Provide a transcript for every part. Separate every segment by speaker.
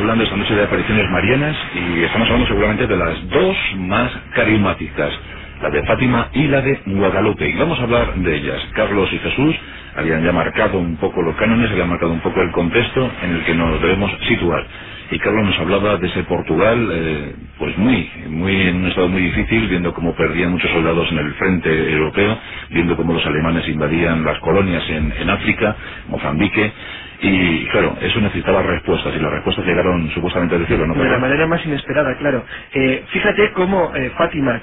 Speaker 1: hablando esta noche de apariciones marianas y estamos hablando seguramente de las dos más carismáticas, la de Fátima y la de Guadalupe, y vamos a hablar de ellas. Carlos y Jesús habían ya marcado un poco los cánones, habían marcado un poco el contexto en el que nos debemos situar. Y Carlos nos hablaba de ese Portugal, pues muy en un estado muy difícil, viendo cómo perdían muchos soldados en el frente europeo, viendo cómo los alemanes invadían las colonias en África, Mozambique, y claro, eso necesitaba respuestas, y las respuestas llegaron supuestamente del cielo, ¿no?
Speaker 2: De la manera más inesperada, claro. Fíjate cómo Fátima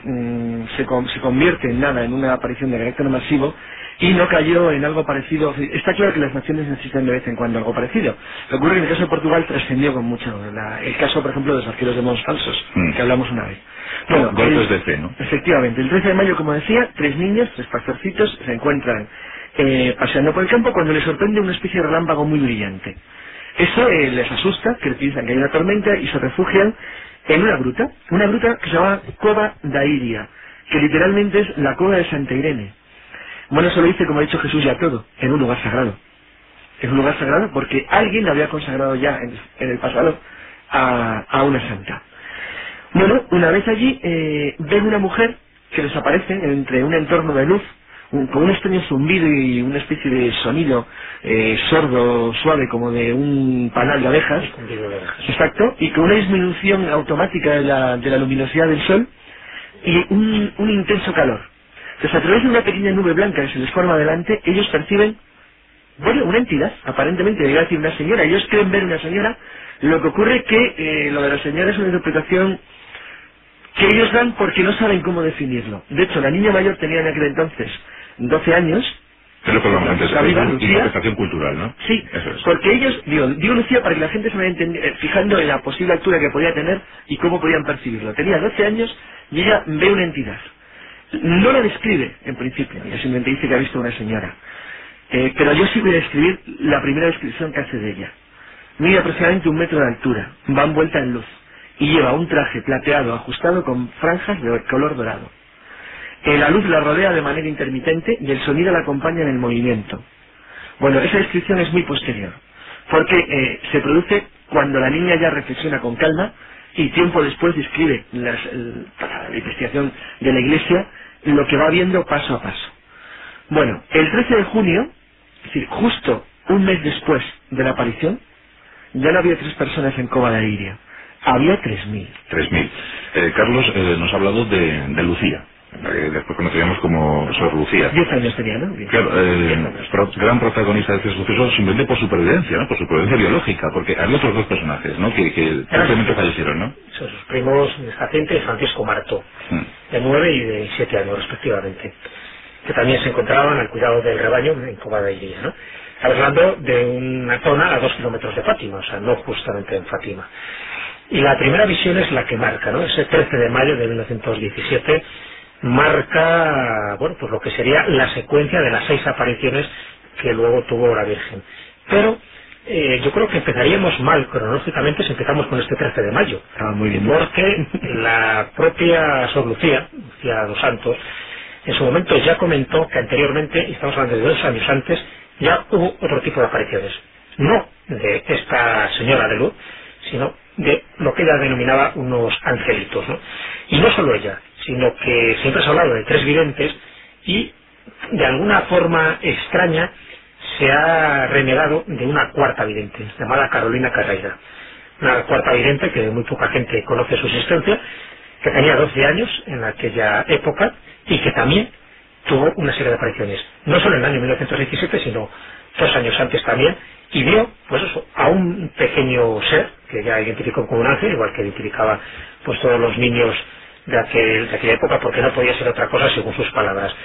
Speaker 2: se convierte en nada, en una aparición de carácter masivo, y no cayó en algo parecido. Está claro que las naciones necesitan de vez en cuando algo parecido. Lo que ocurre que en el caso de Portugal trascendió con mucho. El caso, por ejemplo, de los arqueros de Mons Falsos, que hablamos una vez.
Speaker 1: Bueno, golpes de fe, ¿no?
Speaker 2: Efectivamente. El 13 de mayo, como decía, tres niños, tres pastorcitos, se encuentran paseando por el campo cuando les sorprende una especie de relámpago muy brillante. Eso les asusta, que piensan que hay una tormenta y se refugian en una gruta que se llama Cova da Iria, que literalmente es la cova de Santa Irene. Bueno, eso lo dice, como ha dicho Jesús, ya todo, en un lugar sagrado. Es un lugar sagrado porque alguien lo había consagrado ya en el pasado a una santa. Bueno, una vez allí ven una mujer que desaparece entre un entorno de luz, con un extraño zumbido y una especie de sonido sordo, suave, como de un panal de abejas. Exacto, y con una disminución automática de la luminosidad del sol y un intenso calor. Entonces, a través de una pequeña nube blanca que se les forma delante, ellos perciben, bueno, una entidad, aparentemente, llega a decir una señora. Ellos creen ver una señora. Lo que ocurre es que lo de la señora es una interpretación que ellos dan porque no saben cómo definirlo. De hecho, la niña mayor tenía en aquel entonces 12 años.
Speaker 1: Pero por lo menos antes,
Speaker 2: Lucía,
Speaker 1: interpretación cultural, ¿no?
Speaker 2: Sí,
Speaker 1: eso es.
Speaker 2: Porque ellos, digo Lucía para que la gente se vaya fijando en la posible altura que podía tener y cómo podían percibirlo. Tenía 12 años y ella ve una entidad. No la describe, en principio, ella simplemente dice que ha visto una señora. Pero yo sí voy a describir la primera descripción que hace de ella. Mide aproximadamente 1 metro de altura, va envuelta en luz, y lleva un traje plateado ajustado con franjas de color dorado. La luz la rodea de manera intermitente y el sonido la acompaña en el movimiento. Bueno, esa descripción es muy posterior, porque se produce cuando la niña ya reflexiona con calma y tiempo después describe para la investigación de la Iglesia lo que va viendo paso a paso. Bueno, el 13 de junio, es decir, justo un mes después de la aparición, ya no había 3 personas en Cova da Iria, había 3.000.
Speaker 1: 3.000. Carlos nos ha hablado de Lucía. Después conoceríamos como Sor Lucía.
Speaker 2: 10 años tenía, ¿no?
Speaker 1: Claro, gran protagonista de este suceso simplemente por supervivencia, ¿no? Por supervivencia biológica, porque había otros 2 personajes, ¿no? Que simplemente fallecieron, ¿no?
Speaker 3: Son sus primos Jacinto y Francisco Martó, de 9 y de 7 años respectivamente, que también se encontraban al cuidado del rebaño en Cova da Iria, ¿no? Estamos hablando de una zona a 2 kilómetros de Fátima, o sea, no justamente en Fátima. Y la primera visión es la que marca, ¿no? Ese 13 de mayo de 1917 marca, bueno, pues lo que sería la secuencia de las 6 apariciones que luego tuvo la Virgen. Pero yo creo que empezaríamos mal cronológicamente si empezamos con este 13 de mayo.
Speaker 2: Muy bien.
Speaker 3: Porque la propia Sor Lucía dos Santos, en su momento ya comentó que anteriormente, y estamos hablando de 2 años antes, ya hubo otro tipo de apariciones. No de esta señora de luz, sino de lo que ella denominaba unos angelitos, ¿no? Y no solo ella, sino que siempre se ha hablado de 3 videntes y de alguna forma extraña se ha renegado de una cuarta vidente, llamada Carolina Carreira. Una cuarta vidente que muy poca gente conoce su existencia, que tenía 12 años en aquella época y que también tuvo una serie de apariciones. No solo en el año 1917, sino 2 años antes también, y vio, pues eso, a un pequeño ser, que ya identificó como un ángel, igual que identificaba pues todos los niños de aquella época, porque no podía ser otra cosa según sus palabras.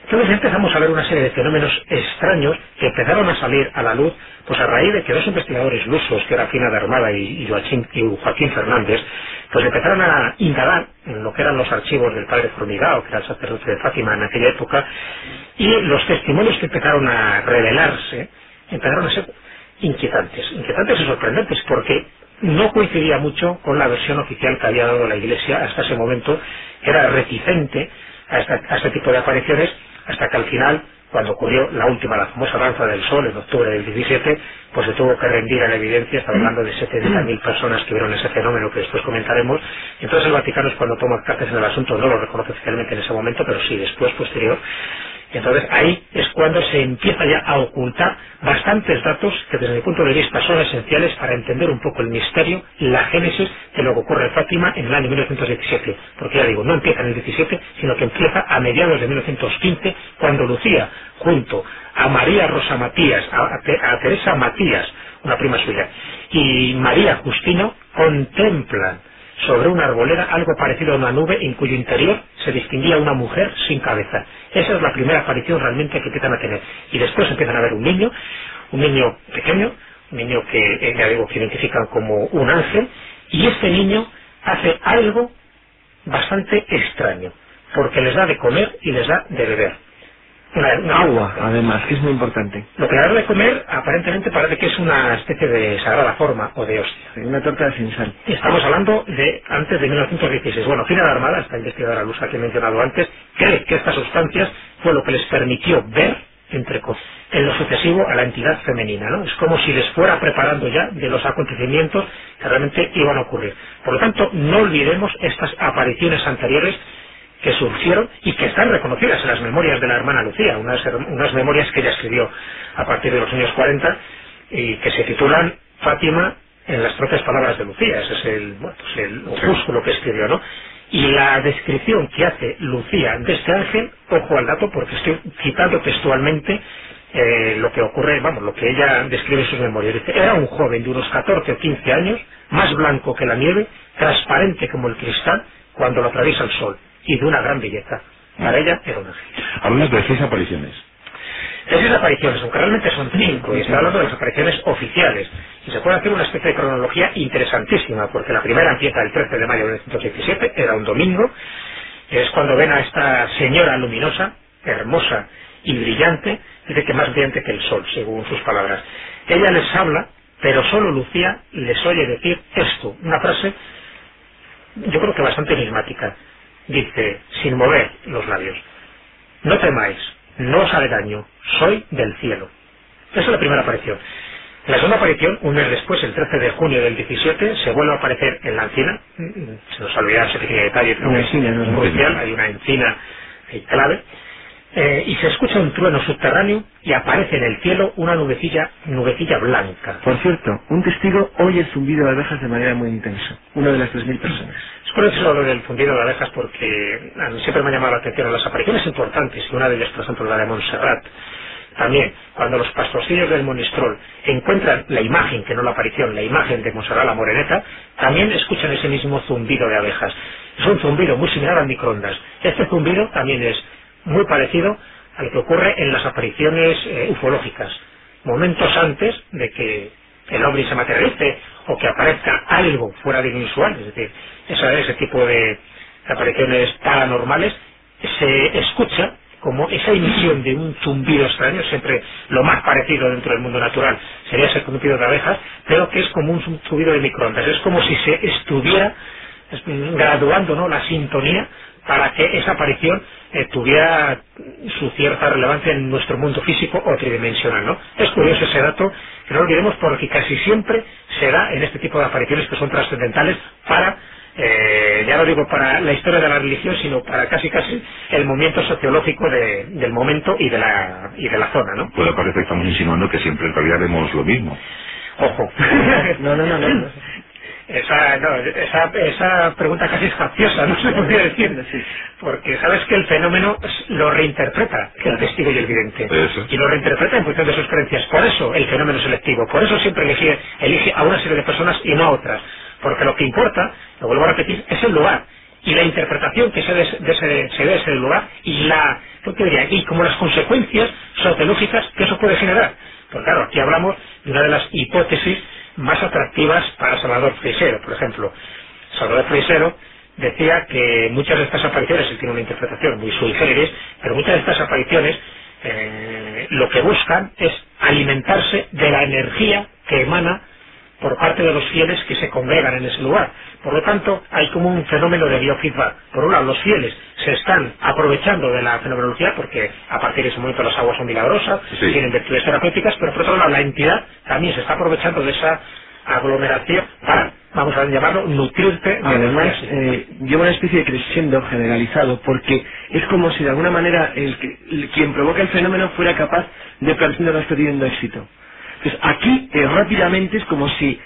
Speaker 3: Entonces empezamos a ver una serie de fenómenos extraños que empezaron a salir a la luz, pues a raíz de que 2 investigadores lusos, que era Fina de Armada y Joaquín Fernández, pues empezaron a indagar en lo que eran los archivos del padre Formigao, que era el sacerdote de Fátima en aquella época, y los testimonios que empezaron a revelarse empezaron a ser inquietantes y sorprendentes, porque no coincidía mucho con la versión oficial que había dado la Iglesia hasta ese momento, que era reticente a este tipo de apariciones, hasta que al final cuando ocurrió la última, la famosa danza del sol, en octubre del 17, pues se tuvo que rendir a la evidencia. Estamos hablando de 70.000 personas que vieron ese fenómeno que después comentaremos. Entonces el Vaticano es cuando toma cartas en el asunto, no lo reconoce oficialmente en ese momento, pero sí después, posterior. Entonces ahí es cuando se empieza ya a ocultar bastantes datos que desde mi punto de vista son esenciales para entender un poco el misterio, la génesis de lo que ocurre en Fátima en el año 1917. Porque ya digo, no empieza en el 17, sino que empieza a mediados de 1915, cuando Lucía, junto a María Rosa Matías, a Teresa Matías, una prima suya, y María Justino, contemplan sobre una arboleda algo parecido a una nube en cuyo interior se distinguía una mujer sin cabeza. Esa es la primera aparición realmente que empiezan a tener. Y después empiezan a ver un niño pequeño, un niño que ya digo que identifican como un ángel, y este niño hace algo bastante extraño, porque les da de comer y les da de beber.
Speaker 2: Agua, además, que es muy importante.
Speaker 3: Lo que le da de comer aparentemente parece que es una especie de sagrada forma o de hostia.
Speaker 2: Sí, una torta sin sal.
Speaker 3: Estamos hablando de antes de 1916. Bueno, Fina de Armada, esta investigadora rusa que he mencionado antes, cree que estas sustancias fue lo que les permitió ver, en lo sucesivo a la entidad femenina, ¿no? Es como si les fuera preparando ya de los acontecimientos que realmente iban a ocurrir. Por lo tanto, no olvidemos estas apariciones anteriores que surgieron y que están reconocidas en las memorias de la hermana Lucía, unas memorias que ella escribió a partir de los años 40 y que se titulan Fátima en las propias palabras de Lucía. Ese es el opúsculo que escribió, ¿no? Y la descripción que hace Lucía de este ángel, ojo al dato porque estoy citando textualmente lo que ocurre, lo que ella describe en sus memorias. Dice: era un joven de unos 14 o 15 años, más blanco que la nieve, transparente como el cristal cuando lo atraviesa el sol, y de una gran belleza. Para ella era un ángel.
Speaker 1: Hablamos de 6 apariciones.
Speaker 3: 6 apariciones, aunque realmente son 5, y está hablando de las apariciones oficiales. Y se puede hacer una especie de cronología interesantísima, porque la primera empieza el 13 de mayo de 1917, era un domingo, es cuando ven a esta señora luminosa, hermosa y brillante, dice que más brillante que el sol, según sus palabras. Ella les habla, pero solo Lucía les oye decir esto, una frase, yo creo que bastante enigmática. Dice, sin mover los labios: no temáis, no os haré daño, soy del cielo. Esa es la primera aparición. La segunda aparición, un mes después, el 13 de junio del 17, se vuelve a aparecer en la encina. Se nos olvida ese pequeño detalle, pero es crucial, hay una encina clave. Y se escucha un trueno subterráneo y aparece en el cielo una nubecilla blanca.
Speaker 2: Por cierto, un testigo oye el zumbido de abejas de manera muy intensa, uno de las 3.000 personas.
Speaker 3: Es curioso lo del zumbido de abejas porque a mí siempre me ha llamado la atención las apariciones importantes, y una de ellas, por ejemplo, la de Montserrat. También, cuando los pastorcillos del Monistrol encuentran la imagen, que no la aparición, la imagen de Montserrat la Moreneta, también escuchan ese mismo zumbido de abejas. Es un zumbido muy similar al microondas. Este zumbido también es muy parecido a lo que ocurre en las apariciones ufológicas, momentos antes de que el ovni se materialice o que aparezca algo fuera de lo inusual. Es decir, ese tipo de apariciones paranormales se escucha como esa emisión de un zumbido extraño. Siempre lo más parecido dentro del mundo natural sería ese zumbido de abejas, pero que es como un zumbido de microondas. Es como si se estuviera graduando, ¿no?, la sintonía para que esa aparición tuviera su cierta relevancia en nuestro mundo físico o tridimensional, ¿no? Es curioso ese dato, que no olvidemos, porque casi siempre se da en este tipo de apariciones que son trascendentales para, ya no digo para la historia de la religión, sino para casi el movimiento sociológico del momento y de la zona, ¿no?
Speaker 1: Pues parece que estamos insinuando que siempre en realidad vemos lo mismo.
Speaker 3: Ojo.
Speaker 2: No.
Speaker 3: Esa pregunta casi es capciosa, no se podría decir, porque sabes que el fenómeno lo reinterpreta el testigo y el vidente, y lo reinterpreta en función de sus creencias. Por eso el fenómeno es selectivo, por eso siempre elige a una serie de personas y no a otras, porque lo que importa, lo vuelvo a repetir, es el lugar y la interpretación que se dé de ese lugar y como las consecuencias sociológicas que eso puede generar. Porque claro, aquí hablamos de una de las hipótesis más atractivas para Salvador Freixero, por ejemplo. Salvador Freixero decía que muchas de estas apariciones, él tiene una interpretación muy sui generis, pero muchas de estas apariciones lo que buscan es alimentarse de la energía que emana por parte de los fieles que se congregan en ese lugar. Por lo tanto, hay como un fenómeno de biofeedback. Por un lado, los fieles se están aprovechando de la fenomenología porque a partir de ese momento las aguas son milagrosas, tienen virtudes terapéuticas, pero por otro lado la entidad también se está aprovechando de esa aglomeración para, vamos a llamarlo, nutrirte.
Speaker 2: Además, lleva una especie de crescendo generalizado, porque es como si de alguna manera quien provoca el fenómeno fuera capaz de percibir que está teniendo éxito. Entonces, aquí rápidamente es como si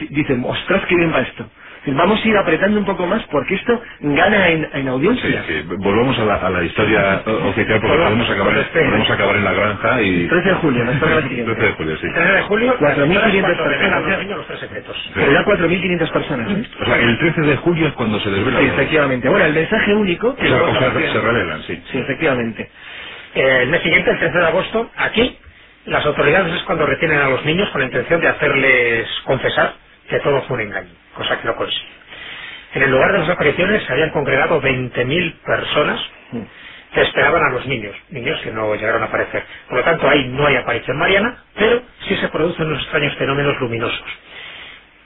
Speaker 2: dicen, ostras, qué bien va esto. Vamos a ir apretando un poco más porque esto gana en audiencia.
Speaker 1: Sí. Volvamos a la historia oficial porque podemos acabar en la granja y...
Speaker 2: 13 de julio, nos toca la siguiente.
Speaker 1: 13 de julio, sí.
Speaker 3: 13 de julio,
Speaker 2: 4.500 personas.
Speaker 3: Los tres secretos.
Speaker 2: Pero ya 4.500 personas.
Speaker 1: O sea, el 13 de julio es cuando se desvela.
Speaker 2: Sí, efectivamente. Bueno, el mensaje único...
Speaker 1: Que se revelan, sí.
Speaker 2: Sí, efectivamente.
Speaker 3: El mes siguiente, el 13 de agosto, aquí, las autoridades es cuando retienen a los niños con la intención de hacerles confesar que todo fue un engaño, cosa que no consiguen. En el lugar de las apariciones se habían congregado 20.000 personas que esperaban a los niños que no llegaron a aparecer. Por lo tanto, ahí no hay aparición mariana, pero sí se producen unos extraños fenómenos luminosos.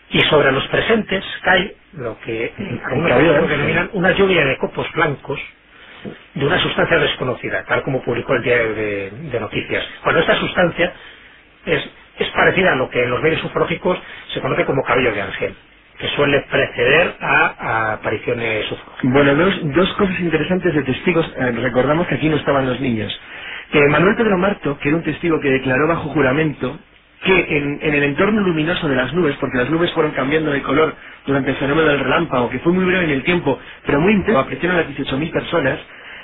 Speaker 3: Y sobre los presentes cae lo que algunos denominan una lluvia de copos blancos de una sustancia desconocida, tal como publicó el diario de noticias. Bueno, esta sustancia es parecida a lo que en los medios ufológicos se conoce como cabello de ángel, que suele preceder a apariciones ufológicas.
Speaker 2: Bueno, dos cosas interesantes de testigos. Recordamos que aquí no estaban los niños. Manuel Pedro Marto, que era un testigo que declaró bajo juramento que en el entorno luminoso de las nubes, porque las nubes fueron cambiando de color durante el fenómeno del relámpago, que fue muy breve en el tiempo, pero muy intenso, aparecieron las 18.000 personas,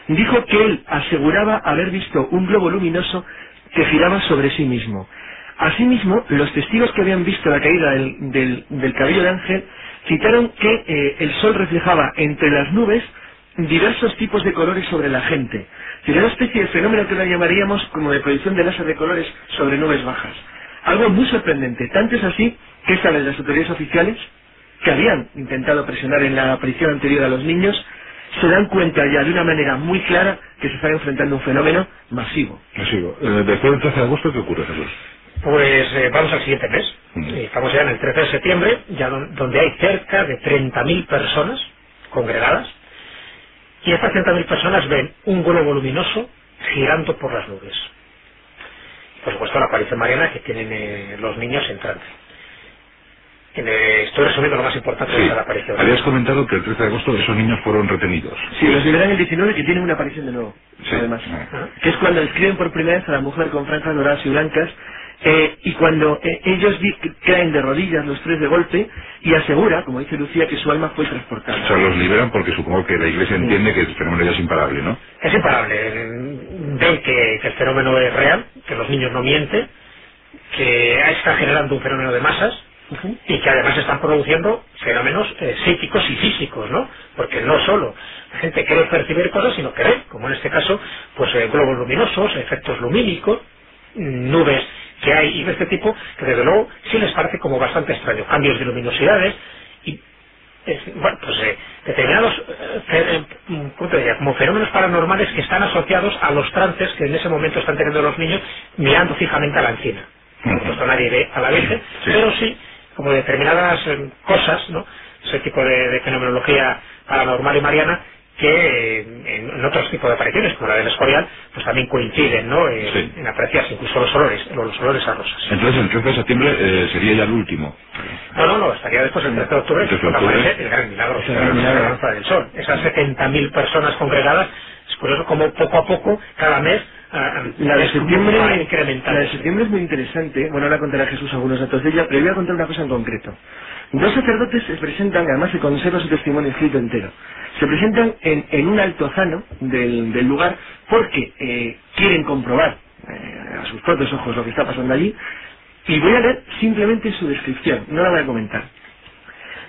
Speaker 2: dijo que él aseguraba haber visto un globo luminoso que giraba sobre sí mismo. Asimismo, los testigos que habían visto la caída del cabello de ángel citaron que el sol reflejaba entre las nubes diversos tipos de colores sobre la gente. Sería una especie de fenómeno que lo llamaríamos como de proyección de láser de colores sobre nubes bajas. Algo muy sorprendente. Tanto es así que esta vez las autoridades oficiales, que habían intentado presionar en la aparición anterior a los niños, se dan cuenta ya de una manera muy clara que se está enfrentando a un fenómeno masivo.
Speaker 1: Después del 13 de agosto, ¿qué ocurre, Jesús?
Speaker 3: Pues vamos al siguiente mes. Estamos ya en el 13 de septiembre, ya donde hay cerca de 30.000 personas congregadas. Y estas 30.000 personas ven un globo luminoso girando por las nubes. Por supuesto, la aparición mariana que tienen los niños en trance. Estoy resumiendo lo más importante de la aparición.
Speaker 1: Habías comentado que el 13 de agosto esos niños fueron retenidos.
Speaker 2: Sí, los liberan el 19, que tienen una aparición de nuevo, además. Que es cuando describen por primera vez a la mujer con franjas doradas y blancas, y cuando ellos caen de rodillas los tres de golpe, y asegura, como dice Lucía, que su alma fue transportada.
Speaker 1: O sea, los liberan porque supongo que la Iglesia entiende que el fenómeno ya es imparable, ¿no?
Speaker 3: Es imparable. Ven que el fenómeno es real, que los niños no mienten, que está generando un fenómeno de masas, y que además están produciendo fenómenos psíquicos y físicos, ¿no? Porque no solo la gente quiere percibir cosas, sino que ve, como en este caso, pues globos luminosos, efectos lumínicos, nubes que hay y de este tipo, que desde luego sí les parece como bastante extraño, cambios de luminosidades y bueno, pues determinados como fenómenos paranormales que están asociados a los trances que en ese momento están teniendo los niños mirando fijamente a la encina. Por supuesto nadie ve a la Virgen, pero sí como determinadas cosas, ¿no? Ese tipo de fenomenología paranormal y mariana que en otros tipos de apariciones, como la del Escorial, pues también coinciden, ¿no? En apreciarse incluso los olores a rosas.
Speaker 1: Entonces el 13 de septiembre sería ya el último.
Speaker 3: No, estaría después el 13 de octubre, que aparece el gran milagro, la danza del sol. Esas 70.000 personas congregadas, es curioso como poco a poco, cada mes,
Speaker 2: la de septiembre es muy interesante. Bueno, ahora contará Jesús algunos datos de ella, pero voy a contar una cosa en concreto. Dos sacerdotes se presentan, además se conserva su testimonio escrito entero. Se presentan en un altozano del lugar porque quieren comprobar a sus propios ojos lo que está pasando allí, y voy a leer simplemente su descripción, no la voy a comentar.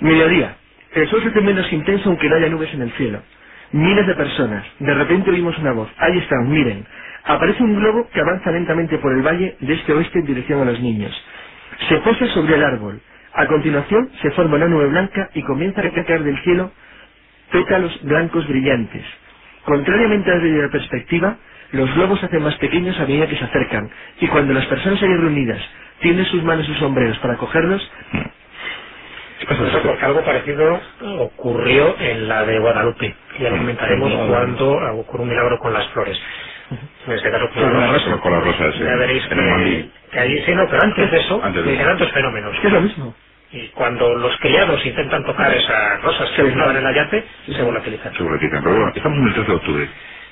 Speaker 2: Mediodía. El sol se hace menos intenso aunque no haya nubes en el cielo. Miles de personas. De repente oímos una voz. Ahí están, miren. Aparece un globo que avanza lentamente por el valle de este a oeste en dirección a los niños. Se posa sobre el árbol. A continuación se forma una nube blanca y comienza a caer del cielo pétalos blancos brillantes. Contrariamente a la perspectiva, los globos se hacen más pequeños a medida que se acercan, y cuando las personas allí reunidas tienen sus manos y sus sombreros para cogerlos...
Speaker 3: Porque algo parecido ocurrió en la de Guadalupe, que ya lo comentaremos cuando ocurrió un milagro con las flores. En este caso
Speaker 1: con las rosas,
Speaker 3: ya veréis que allí sí, no, pero antes de eso eran dos fenómenos.
Speaker 2: Es lo mismo.
Speaker 3: Y cuando los criados intentan tocar esas rosas que estaban en la yate, se volatilizan.
Speaker 1: Pero bueno, estamos en el 3 de octubre.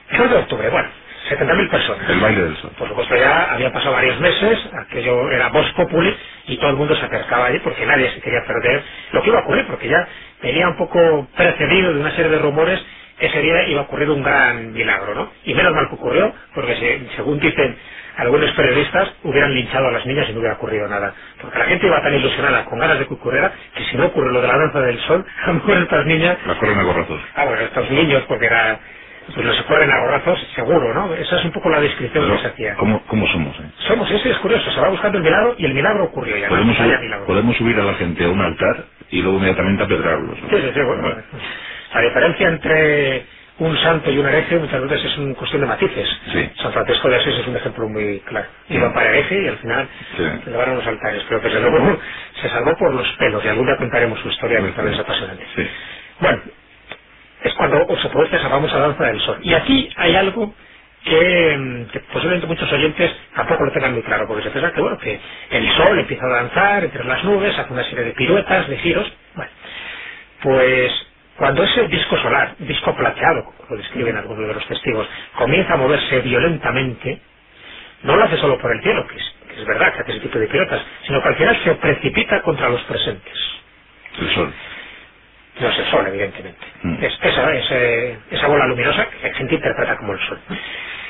Speaker 3: 3 de octubre, bueno, 70.000 personas.
Speaker 1: El baile del sol.
Speaker 3: Por supuesto, ya había pasado varios meses, aquello era vox populi, y todo el mundo se acercaba allí porque nadie se quería perder lo que iba a ocurrir, porque ya venía un poco precedido de una serie de rumores que ese día iba a ocurrir un gran milagro, ¿no? Y menos mal que ocurrió, porque según dicen algunos periodistas, hubieran linchado a las niñas y no hubiera ocurrido nada. Porque la gente iba tan ilusionada, con ganas de que ocurriera, que si no ocurre lo de la danza del sol, a lo mejor estas niñas...
Speaker 1: Las corren a gorrazos.
Speaker 3: Bueno, estos niños, porque era... pues los se corren a gorrazos, seguro, ¿no? Esa es un poco la descripción que se hacía.
Speaker 1: ¿Cómo somos,
Speaker 3: Somos, ese es curioso, se va buscando el milagro y el milagro ocurrió ya.
Speaker 1: Podemos subir a la gente a un altar y luego inmediatamente apedrarlos, ¿no?
Speaker 3: Sí, bueno. La diferencia entre un santo y un hereje muchas veces es una cuestión de matices.
Speaker 1: Sí.
Speaker 3: San Francisco de Asís es un ejemplo muy claro. Iba para hereje y al final se llevaron los altares, pero que se salvó por los pelos, y algún día contaremos su historia, que también es apasionante.
Speaker 1: Sí.
Speaker 3: Bueno, es cuando se produce esa famosa danza del sol. Y aquí hay algo que posiblemente muchos oyentes tampoco lo tengan muy claro, porque se piensa que el sol empieza a danzar entre las nubes, hace una serie de piruetas, de giros. Bueno, pues cuando ese disco solar, disco plateado, como lo describen algunos de los testigos, comienza a moverse violentamente, no lo hace solo por el cielo, que es verdad que hace ese tipo de piruetas, sino que al final se precipita contra los presentes.
Speaker 1: El sol.
Speaker 3: No es el sol, evidentemente. Es esa bola luminosa que la gente interpreta como el sol.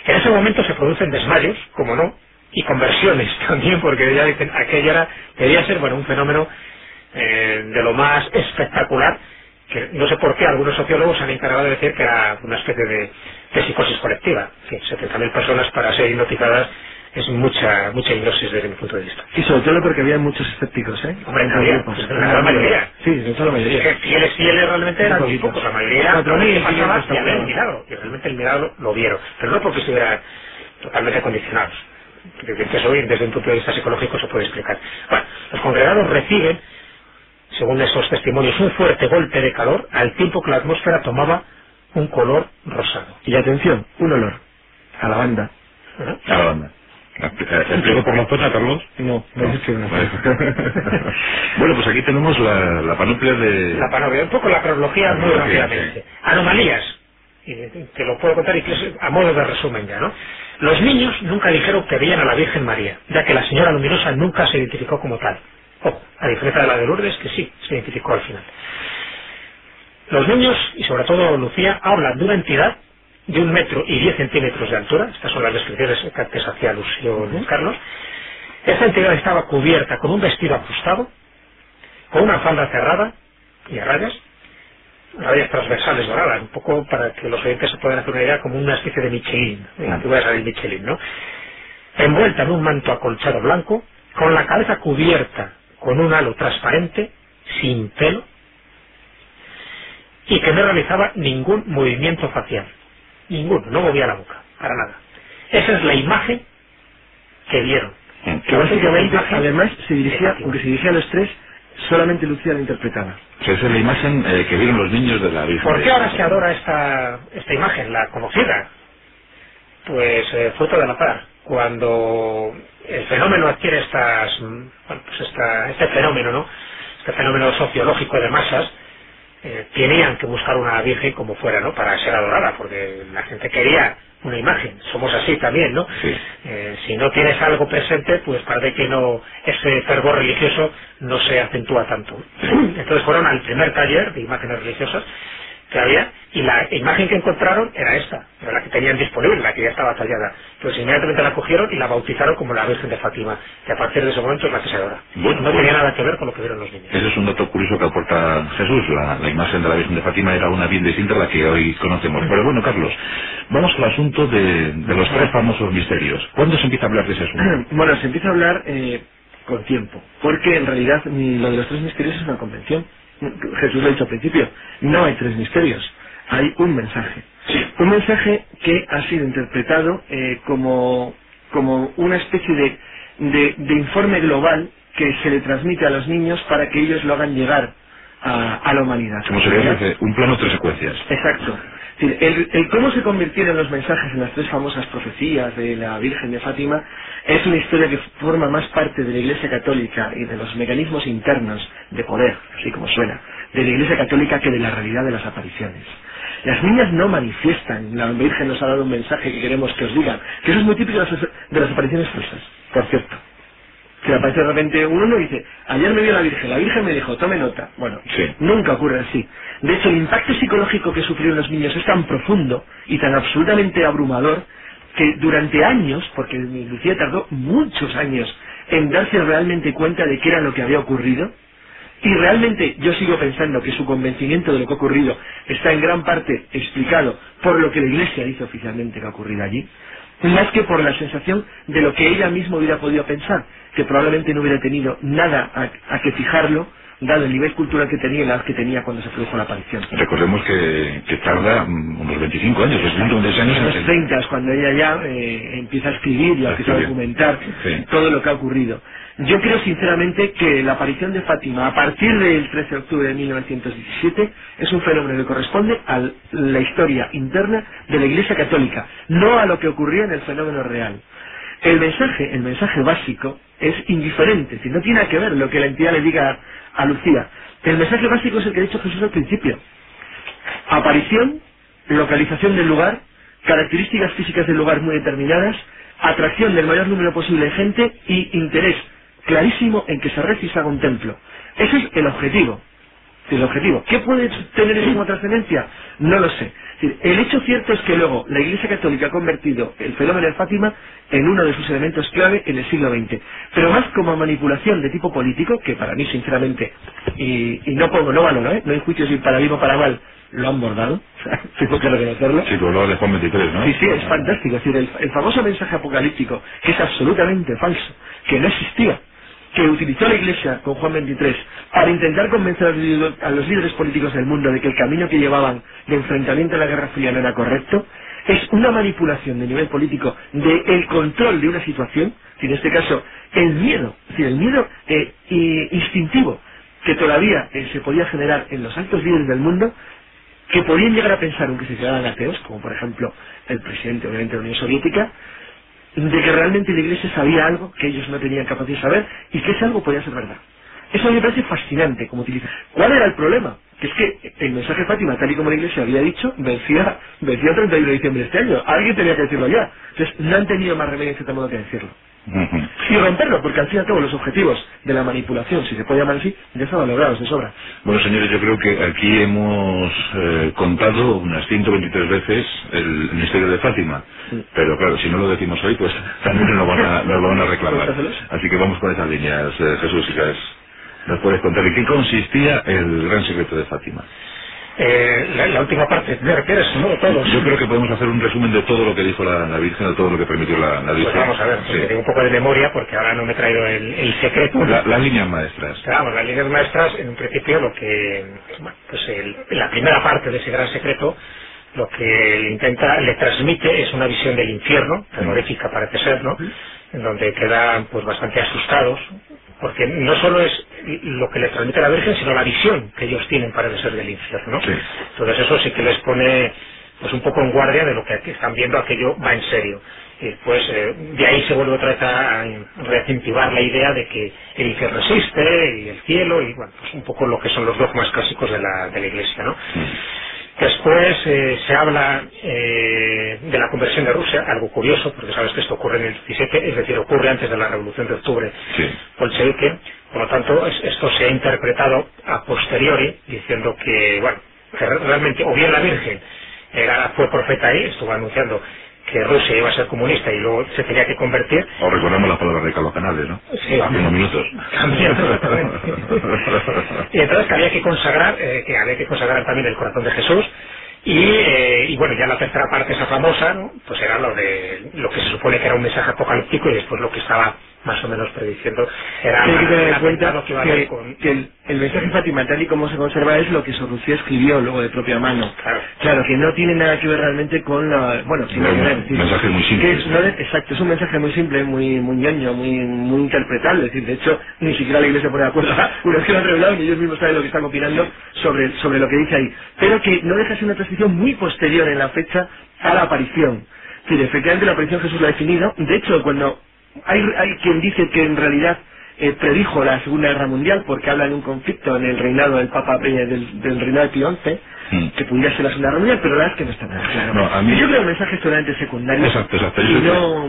Speaker 3: En ese momento se producen desmayos, como no, y conversiones también, porque ya dicen, aquello debía ser un fenómeno de lo más espectacular, que no sé por qué algunos sociólogos han encargado de decir que era una especie de psicosis colectiva. En fin, 70.000 personas para ser hipnotizadas es mucha hipnosis desde mi punto de vista.
Speaker 2: Y sobre todo porque había muchos escépticos, ¿eh?
Speaker 3: Hombre, no había, pues, la gran mayoría.
Speaker 2: Sí, de toda la mayoría.
Speaker 3: Fieles realmente eran muy pocos, la mayoría
Speaker 2: 4.000
Speaker 3: pasaba y había el milagro, y realmente el milagro lo vieron, pero no porque estuvieran totalmente condicionados. Que eso desde un punto de vista psicológico se puede explicar. Bueno, los congregados reciben, según esos testimonios, un fuerte golpe de calor al tiempo que la atmósfera tomaba un color rosado.
Speaker 2: Y atención, un olor a lavanda.
Speaker 1: A lavanda. ¿Explico por la zona, Carlos?
Speaker 2: No he dicho nada.
Speaker 1: Bueno, pues aquí tenemos la panoplia de...
Speaker 3: La panoplia, un poco la cronología muy rápidamente. Sí. Anomalías, te lo puedo contar incluso a modo de resumen ya, ¿no? Los niños nunca dijeron que veían a la Virgen María, ya que la señora luminosa nunca se identificó como tal. Ojo, a diferencia de la de Lourdes, que sí se identificó al final. Los niños, y sobre todo Lucía, hablan de una entidad de 1 metro y 10 centímetros de altura. Estas son las descripciones que antes hacía alusión Carlos. Esta entidad estaba cubierta con un vestido ajustado, con una falda cerrada y a rayas transversales doradas, un poco para que los oyentes se puedan hacer una idea, como una especie de Michelin, la figura de Michelin, ¿no? Envuelta en un manto acolchado blanco, con la cabeza cubierta con un halo transparente, sin pelo, y que no realizaba ningún movimiento facial. Ninguno, no movía la boca, para nada. Esa es la imagen que vieron.
Speaker 2: Que básicamente, además, aunque se dirigía a los tres, solamente Lucía la interpretaba.
Speaker 1: Esa es la imagen que vieron los niños de la Virgen.
Speaker 3: ¿Por qué ahora se adora esta imagen, la conocida? Pues fruto del azar. Cuando el fenómeno adquiere este fenómeno, ¿no? Este fenómeno sociológico de masas, tenían que buscar una virgen como fuera, ¿no? Para ser adorada, porque la gente quería una imagen. Somos así también, ¿no?
Speaker 1: Sí.
Speaker 3: Si no tienes algo presente, pues parece que ese fervor religioso no se acentúa tanto. Entonces fueron al primer taller de imágenes religiosas que había, y la imagen que encontraron era esta, era la que tenían disponible, la que ya estaba tallada. Pues inmediatamente la cogieron y la bautizaron como la Virgen de Fátima, que a partir de ese momento es la que se adora.
Speaker 1: Bueno,
Speaker 3: no tenía nada que ver con lo que vieron los niños.
Speaker 1: Ese es un dato curioso que aporta Jesús. La imagen de la Virgen de Fátima era una bien distinta a la que hoy conocemos. Pero bueno, Carlos, vamos al asunto de los 3 famosos misterios. ¿Cuándo se empieza a hablar de ese asunto?
Speaker 2: Bueno, se empieza a hablar con tiempo, porque en realidad lo de los 3 misterios es una convención. Jesús lo ha dicho al principio, no hay 3 misterios, hay un mensaje.
Speaker 1: Sí.
Speaker 2: Un mensaje que ha sido interpretado como una especie de informe global que se le transmite a los niños para que ellos lo hagan llegar a la humanidad.
Speaker 1: Como sería un plano 3 secuencias.
Speaker 2: Exacto. El cómo se convirtieron los mensajes en las 3 famosas profecías de la Virgen de Fátima es una historia que forma más parte de la Iglesia Católica y de los mecanismos internos de poder, así como suena, de la Iglesia Católica que de la realidad de las apariciones. Las niñas no manifiestan, la Virgen nos ha dado un mensaje que queremos que os digan, que eso es muy típico de las apariciones falsas, por cierto. Que aparece de repente uno y dice, ayer me vio la Virgen me dijo, tome nota. Bueno, sí. Nunca ocurre así. De hecho, el impacto psicológico que sufrieron los niños es tan profundo y tan absolutamente abrumador que durante años, porque Lucía tardó muchos años en darse realmente cuenta de qué era lo que había ocurrido, y realmente yo sigo pensando que su convencimiento de lo que ha ocurrido está en gran parte explicado por lo que la Iglesia dice oficialmente que ha ocurrido allí, más que por la sensación de lo que ella misma hubiera podido pensar, que probablemente no hubiera tenido nada a que fijarlo, dado el nivel cultural que tenía y la edad que tenía cuando se produjo la aparición.
Speaker 1: Recordemos que tarda unos 25 años, 26 años.
Speaker 2: En los 30 es cuando ella ya empieza a escribir y empieza a documentar todo lo que ha ocurrido. Yo creo sinceramente que la aparición de Fátima a partir del 13 de octubre de 1917 es un fenómeno que corresponde a la historia interna de la Iglesia Católica, no a lo que ocurrió en el fenómeno real. El mensaje básico es indiferente, si no tiene nada que ver lo que la entidad le diga a Lucía. El mensaje básico es el que ha dicho Jesús al principio: aparición, localización del lugar, características físicas del lugar muy determinadas, atracción del mayor número posible de gente y interés clarísimo en que se rece y se haga un templo. Ese es el objetivo. ¿Qué puede tener eso como trascendencia? No lo sé. El hecho cierto es que luego la Iglesia Católica ha convertido el fenómeno de Fátima en uno de sus elementos clave en el siglo XX, pero más como manipulación de tipo político, que para mí sinceramente, y no valoro, no hay juicios si para bien o para mal, lo han bordado, o sea, tengo que reconocerlo.
Speaker 1: Sí, por lo de Juan 23, ¿no?
Speaker 2: Sí, es fantástico. Es decir, el famoso mensaje apocalíptico, que es absolutamente falso, que no existía, que utilizó la Iglesia con Juan 23 para intentar convencer a los líderes políticos del mundo de que el camino que llevaban de enfrentamiento a la Guerra Fría no era correcto, es una manipulación de nivel político del control de una situación, y en este caso el miedo, es decir, el miedo instintivo que todavía se podía generar en los altos líderes del mundo, que podían llegar a pensar, aunque se quedaran ateos, como por ejemplo el presidente obviamente de la Unión Soviética, de que realmente la Iglesia sabía algo que ellos no tenían capacidad de saber y que ese algo podía ser verdad. Eso me parece fascinante como utiliza. ¿Cuál era el problema? Que es que el mensaje de Fátima, tal y como la Iglesia había dicho, vencía el 31 de diciembre de este año. Alguien tenía que decirlo ya. Entonces no han tenido más remedio en cierto modo que decirlo. Y romperlo, porque al fin y al cabo los objetivos de la manipulación, si se puede llamar así, ya estaban logrados de sobra.
Speaker 1: Bueno, señores, yo creo que aquí hemos contado unas 123 veces el misterio de Fátima, pero claro, si no lo decimos hoy, pues también nos lo van a reclamar. Así que vamos con esas líneas, Jesús, si nos puedes contar en qué consistía el gran secreto de Fátima.
Speaker 3: La última parte, ¿me refieres? ¿No? Todos.
Speaker 1: Yo creo que podemos hacer un resumen de todo lo que dijo la Virgen, de todo lo que permitió la Virgen.
Speaker 3: Pues vamos a ver, tengo un poco de memoria porque ahora no me he traído el secreto.
Speaker 1: Las líneas maestras.
Speaker 3: Claro, las líneas maestras, en un principio, lo que, la primera parte de ese gran secreto, lo que le transmite es una visión del infierno, terrorífica parece ser, ¿no? En donde quedan pues bastante asustados, porque no solo es lo que les transmite la Virgen, sino la visión que ellos tienen para el ser del infierno, ¿no? Sí. Entonces eso sí que les pone pues un poco en guardia de lo que están viendo, aquello va en serio. Y pues de ahí se vuelve otra vez a reincentivar la idea de que el infierno existe y el cielo, y bueno, pues un poco lo que son los dogmas clásicos de la Iglesia, ¿no? Después se habla de la conversión de Rusia, algo curioso, porque sabes que esto ocurre en el 17, es decir, ocurre antes de la Revolución de Octubre bolchevique. Por lo tanto, esto se ha interpretado a posteriori, diciendo que, bueno, que realmente, o bien la Virgen fue profeta ahí, estuvo anunciando que Rusia iba a ser comunista y luego se tenía que convertir.
Speaker 1: O recordamos las palabras de Carlos Canales, ¿no?
Speaker 3: Sí.
Speaker 1: Hace unos minutos.
Speaker 3: También, exactamente. Y entonces que había que consagrar también el corazón de Jesús. Y bueno, ya la tercera parte, esa famosa, ¿no? Pues era lo que se supone que era un mensaje apocalíptico, y después lo que estaba más o menos prediciendo. Era
Speaker 2: hay que tener en cuenta
Speaker 3: lo que,
Speaker 2: el mensaje de Fátima, tal y como se conserva, es lo que Sor Lucía escribió luego de propia mano. Claro, que no tiene nada que ver realmente con la... Bueno, sí,
Speaker 1: un mensaje muy simple.
Speaker 2: Exacto, es un mensaje muy simple, muy ñoño, muy interpretable. Es decir, de hecho, ni siquiera la Iglesia pone de acuerdo. Una vez que lo han revelado, ni ellos mismos saben lo que están opinando sobre lo que dice ahí. Pero que no deja de ser una transcripción muy posterior en la fecha a la aparición. Es decir, efectivamente la aparición Jesús la ha definido. De hecho, cuando hay quien dice que en realidad predijo la Segunda Guerra Mundial, porque habla de un conflicto en el reinado del Papa del reinado de Pío XI, que pudiera ser la Segunda Guerra Mundial, pero la verdad es que no está nada claro.
Speaker 1: No, a mí...
Speaker 2: Yo creo que el mensaje es totalmente secundario.
Speaker 1: Exacto.
Speaker 2: Y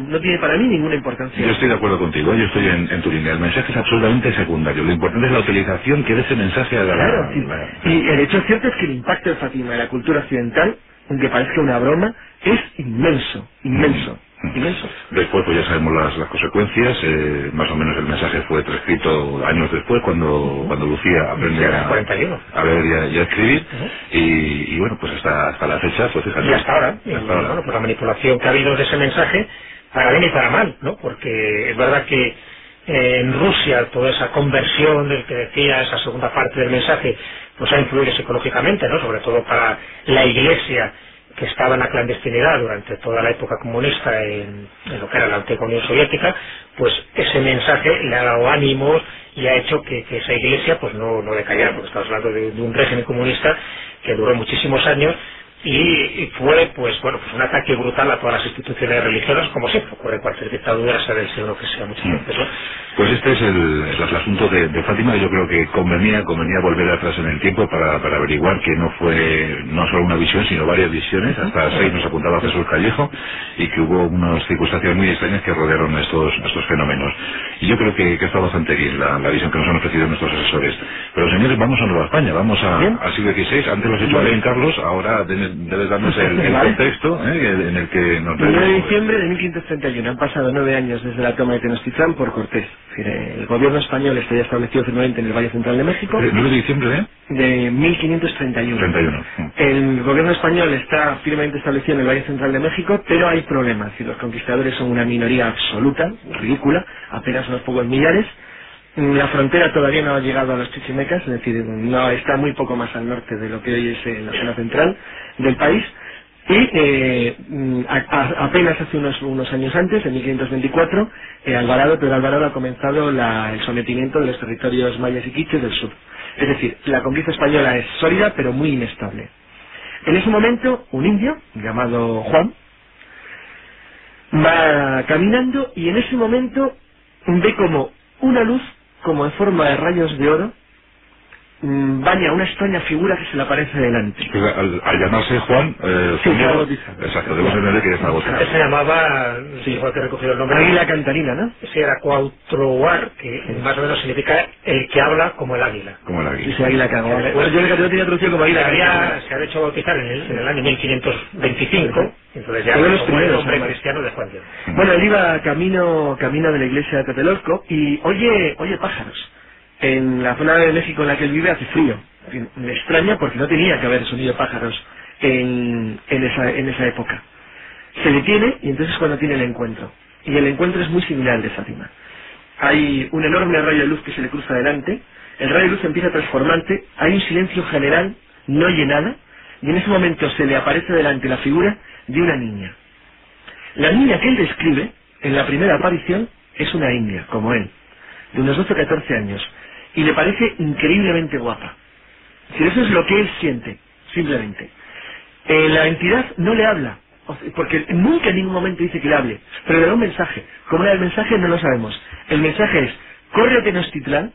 Speaker 2: no tiene para mí ninguna importancia.
Speaker 1: Yo estoy de acuerdo contigo, yo estoy en tu línea. El mensaje es absolutamente secundario. Lo importante es la utilización que de ese mensaje haga
Speaker 2: Claro, y el hecho cierto es que el impacto de Fátima en la cultura occidental, aunque parezca una broma, es inmenso.
Speaker 1: Después pues ya sabemos las consecuencias. Más o menos el mensaje fue transcrito años después, cuando Lucía aprende a leer y a escribir. Y bueno, pues hasta la fecha, pues fíjate.
Speaker 3: Y hasta ahora. Bueno, pues la manipulación que ha habido de ese mensaje, para bien y para mal, ¿no? Porque es verdad que en Rusia toda esa conversión del que decía, esa segunda parte del mensaje, pues ha influido psicológicamente, ¿no? Sobre todo para la Iglesia, que estaba en la clandestinidad durante toda la época comunista en lo que era la antigua Unión Soviética, pues ese mensaje le ha dado ánimos y ha hecho que esa Iglesia pues no decayera, porque estamos hablando de un régimen comunista que duró muchísimos años y fue pues un ataque brutal a todas las instituciones religiosas, como siempre ocurre en cualquier dictadura, sea del siglo que sea, muchas veces, ¿no?
Speaker 1: Pues este es el asunto de Fátima. Yo creo que convenía volver atrás en el tiempo para averiguar que no fue no solo una visión, sino varias visiones, hasta 6 nos apuntaba Jesús Callejo, y que hubo unas circunstancias muy extrañas que rodearon estos fenómenos. Y yo creo que está bastante bien la visión que nos han ofrecido nuestros asesores. Pero señores, vamos a Nueva España, vamos al siglo XVI. Antes lo has hecho bien, Carlos, ahora debes darnos el contexto en el que nos...
Speaker 2: 9 de diciembre de 1531, han pasado 9 años desde la toma de Tenochtitlán por Cortés. El gobierno español está ya establecido firmemente en el Valle Central de México.
Speaker 1: ¿9 de diciembre
Speaker 2: de 1531.
Speaker 1: 31.
Speaker 2: El gobierno español está firmemente establecido en el Valle Central de México, pero hay problemas. Los conquistadores son una minoría absoluta, ridícula, apenas unos pocos millares. La frontera todavía no ha llegado a los chichimecas, es decir, no está muy poco más al norte de lo que hoy es la zona central del país. Y apenas hace unos años antes, en 1524, Pedro Alvarado ha comenzado el sometimiento de los territorios mayas y quiches del sur. Es decir, la conquista española es sólida pero muy inestable. En ese momento, un indio llamado Juan va caminando y en ese momento ve como una luz, como en forma de rayos de oro, baña una extraña figura que se le aparece delante.
Speaker 1: Al llamarse Juan,
Speaker 2: exacto,
Speaker 1: debemos entender que es una voz.
Speaker 3: Se llamaba, igual que he recogido el nombre,
Speaker 2: Águila Cantarina, ¿no?
Speaker 3: Sí, era Cuauhtrouar, que más o menos significa el que habla como el águila.
Speaker 1: Como el águila.
Speaker 2: Sí, Águila Cantarina. Bueno, yo lo tenía traducido como Águila Cantarina.
Speaker 3: Se había hecho bautizar en el año 1525, entonces ya
Speaker 2: los
Speaker 3: como el
Speaker 2: primeros
Speaker 3: nombre cristiano de Juan Diego.
Speaker 2: Bueno, él iba camino de la iglesia de Tlatelolco y oye pájaros. En la zona de México en la que él vive hace frío. Me extraña porque no tenía que haber sonido de pájaros en esa época. Se detiene y entonces cuando tiene el encuentro. Y el encuentro es muy similar al de Fátima. Hay un enorme rayo de luz que se le cruza delante, el rayo de luz empieza a transformarse, hay un silencio general, no oye nada, y en ese momento se le aparece delante la figura de una niña. La niña que él describe en la primera aparición es una india, como él, de unos 12 o 14 años, y le parece increíblemente guapa. Si eso es lo que él siente, simplemente. La entidad no le habla, porque nunca en ningún momento dice que le hable, pero le da un mensaje. ¿Cómo era el mensaje? No lo sabemos. El mensaje es, corre a Tenochtitlán,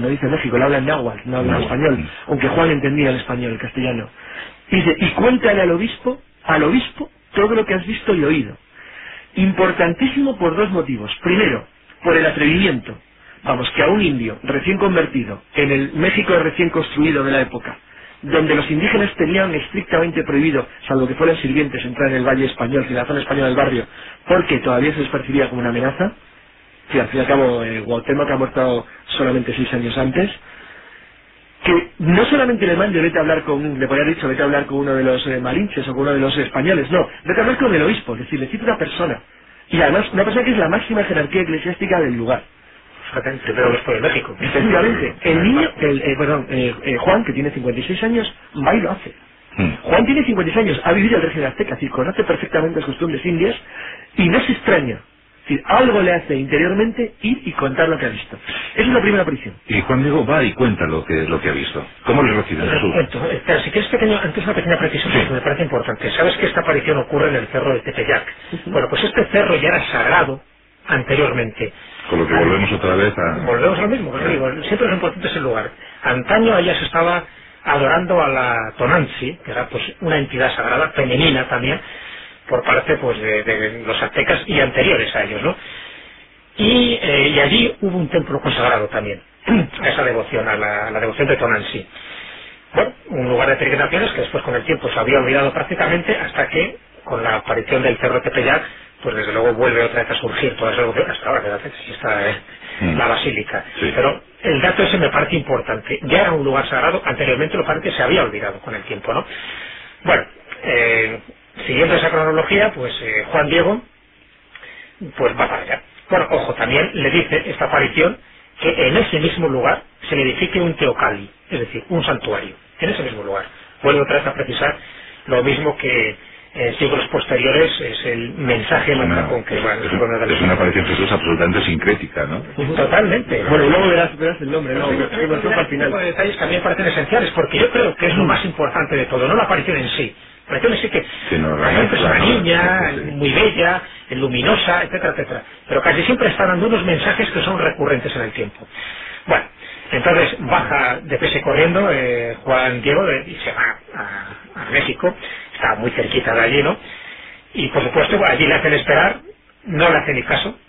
Speaker 2: no dice México, le habla en náhuatl, no habla en español, aunque Juan entendía el español, el castellano. Dice, y cuéntale al obispo, todo lo que has visto y oído. Importantísimo por 2 motivos. Primero, por el atrevimiento. Vamos, que a un indio recién convertido, en el México recién construido de la época, donde los indígenas tenían estrictamente prohibido, salvo que fueran sirvientes, entrar en el Valle Español, en la zona española del barrio, porque todavía se les percibía como una amenaza, que al fin y al cabo Cuauhtémoc ha muerto solamente 6 años antes, que no solamente le mande vete a hablar le podría haber dicho vete a hablar con uno de los malinches o con uno de los españoles, no, vete a hablar con el obispo, es decir, le cita una persona, Y además, una persona que es la máxima jerarquía eclesiástica del lugar.
Speaker 3: Primero los de México.
Speaker 2: Efectivamente, el niño, Juan, que tiene 56 años, va y lo hace. Juan tiene 56 años, ha vivido el régimen azteca, es decir, conoce perfectamente las costumbres indias y no se extraña. Es decir, algo le hace interiormente ir y contar lo que ha visto. Esa es la primera aparición.
Speaker 1: Y Juan Diego va y cuenta lo que ha visto. ¿Cómo le recibe Jesús?
Speaker 3: Pero si quieres antes una pequeña precisión, que me parece importante. Sabes que esta aparición ocurre en el cerro de Tepeyac. Bueno, pues este cerro ya era sagrado anteriormente.
Speaker 1: Con lo que volvemos otra vez a...
Speaker 3: Volvemos a lo mismo, pues digo, siempre es importante ese lugar. Antaño allá se estaba adorando a la Tonanzi, que era pues una entidad sagrada, femenina también, por parte pues de los aztecas y anteriores a ellos, ¿no? Y allí hubo un templo consagrado también a esa devoción, a la devoción de Tonanzi. Bueno, un lugar de peregrinaciones que después con el tiempo se había olvidado prácticamente, hasta que con la aparición del cerro Tepeyac, pues desde luego vuelve otra vez a surgir toda esa devoción, hasta ahora, fíjate, si está la basílica. Sí. Pero el dato ese me parece importante. Ya era un lugar sagrado, anteriormente lo parece que se había olvidado con el tiempo, ¿no? Bueno, siguiendo esa cronología, pues Juan Diego pues va para allá. Bueno, ojo, también le dice esta aparición que en ese mismo lugar se le edifique un teocalli, es decir, un santuario, en ese mismo lugar. Vuelvo otra vez a precisar lo mismo que en siglos posteriores es el mensaje con que
Speaker 1: es una aparición Jesús absolutamente sincrética, ¿no?
Speaker 3: Totalmente.
Speaker 2: Bueno, y luego verás el nombre, ¿no?
Speaker 3: Al final. Detalles que a mí me parecen esenciales, porque yo creo que es lo más importante de todo, no la aparición en sí. La aparición en sí que realmente es una niña, muy bella, luminosa, etcétera, etcétera. Pero casi siempre están dando unos mensajes que son recurrentes en el tiempo. Bueno, entonces baja de pese corriendo Juan Diego y se va a México. Está muy cerquita de allí, ¿no? Y por supuesto, allí le hacen esperar, no le hacen ni caso.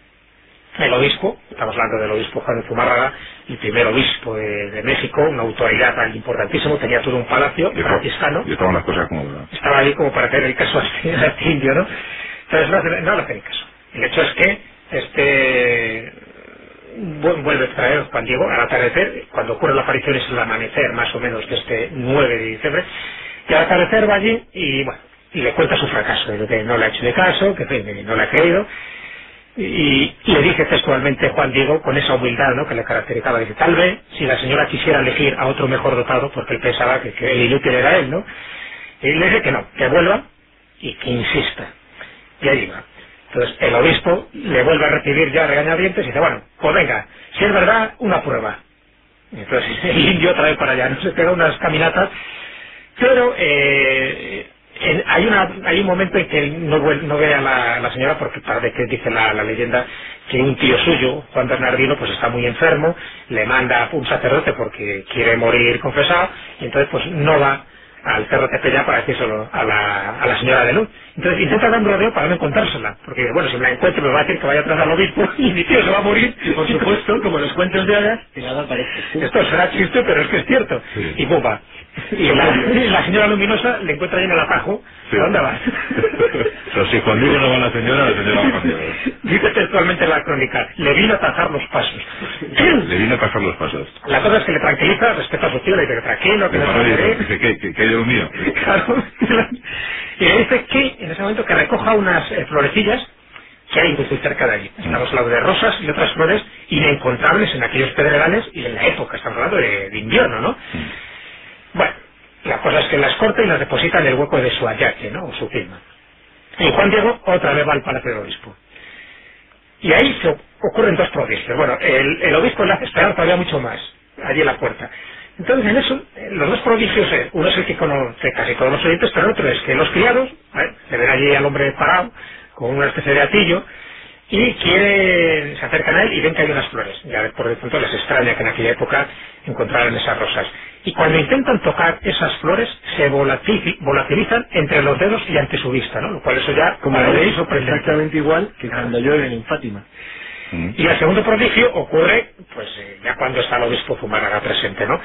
Speaker 3: El obispo, estamos hablando del obispo Juan de Zumárraga, el primer obispo de México, una autoridad importantísimo, tenía todo un palacio franciscano.
Speaker 1: Y estaban las cosas como...
Speaker 3: Estaba ahí como para hacer el caso a este indio, ¿no? Entonces no le hacen ni caso. El hecho es que vuelve a traer Juan Diego al atardecer, cuando ocurre la aparición es el amanecer más o menos de este 9 de diciembre, y al atardecer va allí y bueno, y le cuenta su fracaso, de que no le ha hecho de caso, que no le ha creído, y le dice textualmente Juan Diego, con esa humildad, ¿no?, que le caracterizaba, dice, tal vez si la señora quisiera elegir a otro mejor dotado, porque él pensaba que el inútil era él, ¿no? Y le dice que no, que vuelva y que insista. Y ahí va. Entonces el obispo le vuelve a recibir ya regañadientes y dice, bueno, pues venga, si es verdad, una prueba. Y entonces el indio otra vez para allá, no se pega unas caminatas, pero hay un momento en que él no ve a la señora, porque parece que dice la leyenda que un tío suyo, Juan Bernardino, pues está muy enfermo, le manda un sacerdote porque quiere morir confesado, y entonces pues no va al cerro Tepeyac para decírselo a la señora de luz. Entonces intenta dar un rodeo para no encontrársela, porque bueno, si me la encuentro me va a decir que vaya atrás al obispo y mi tío se va a morir.
Speaker 2: Y por supuesto, como los cuentos de hadas, que nada parece.
Speaker 3: Esto será chiste, pero es que es cierto. Sí. Y ¡pumba! Y la señora luminosa le encuentra ahí en el atajo. Sí. ¿A dónde vas?
Speaker 1: Pero si Juan Diego no va a la señora va a Juan Diego.
Speaker 3: Dice textualmente la crónica, le vino a atajar los pasos.
Speaker 1: Le vino a atajar los pasos.
Speaker 3: La cosa es que le tranquiliza respecto a su tío, le dice, tranquilo, que no se
Speaker 1: dice, que hay un mío.
Speaker 3: Claro. Y le dice que en ese momento que recoja unas florecillas que hay muy cerca de allí. Estamos hablando de rosas y otras flores inencontrables en aquellos pedregales y en la época, estamos hablando de invierno, ¿no? Bueno, la cosa es que las corta y las deposita en el hueco de su ayaque, ¿no?, o su firma. Y Juan Diego otra vez va al palacio del obispo. Y ahí se ocurren dos prodigios. Bueno, el obispo le hace esperar todavía mucho más, allí en la puerta. Entonces, en eso, los dos prodigios, uno es el que conoce casi todos los oyentes, pero el otro es que los criados, se ven allí al hombre parado, con una especie de atillo, y se acercan a él y ven que hay unas flores. Ya por de pronto les extraña que en aquella época encontraran esas rosas. Y cuando intentan tocar esas flores, se volatilizan entre los dedos y ante su vista, ¿no? Lo cual eso ya,
Speaker 2: como lo veis, exactamente igual que cuando llueven en Fátima.
Speaker 3: Y el segundo prodigio ocurre, pues ya cuando está el obispo Zumárraga presente, ¿no?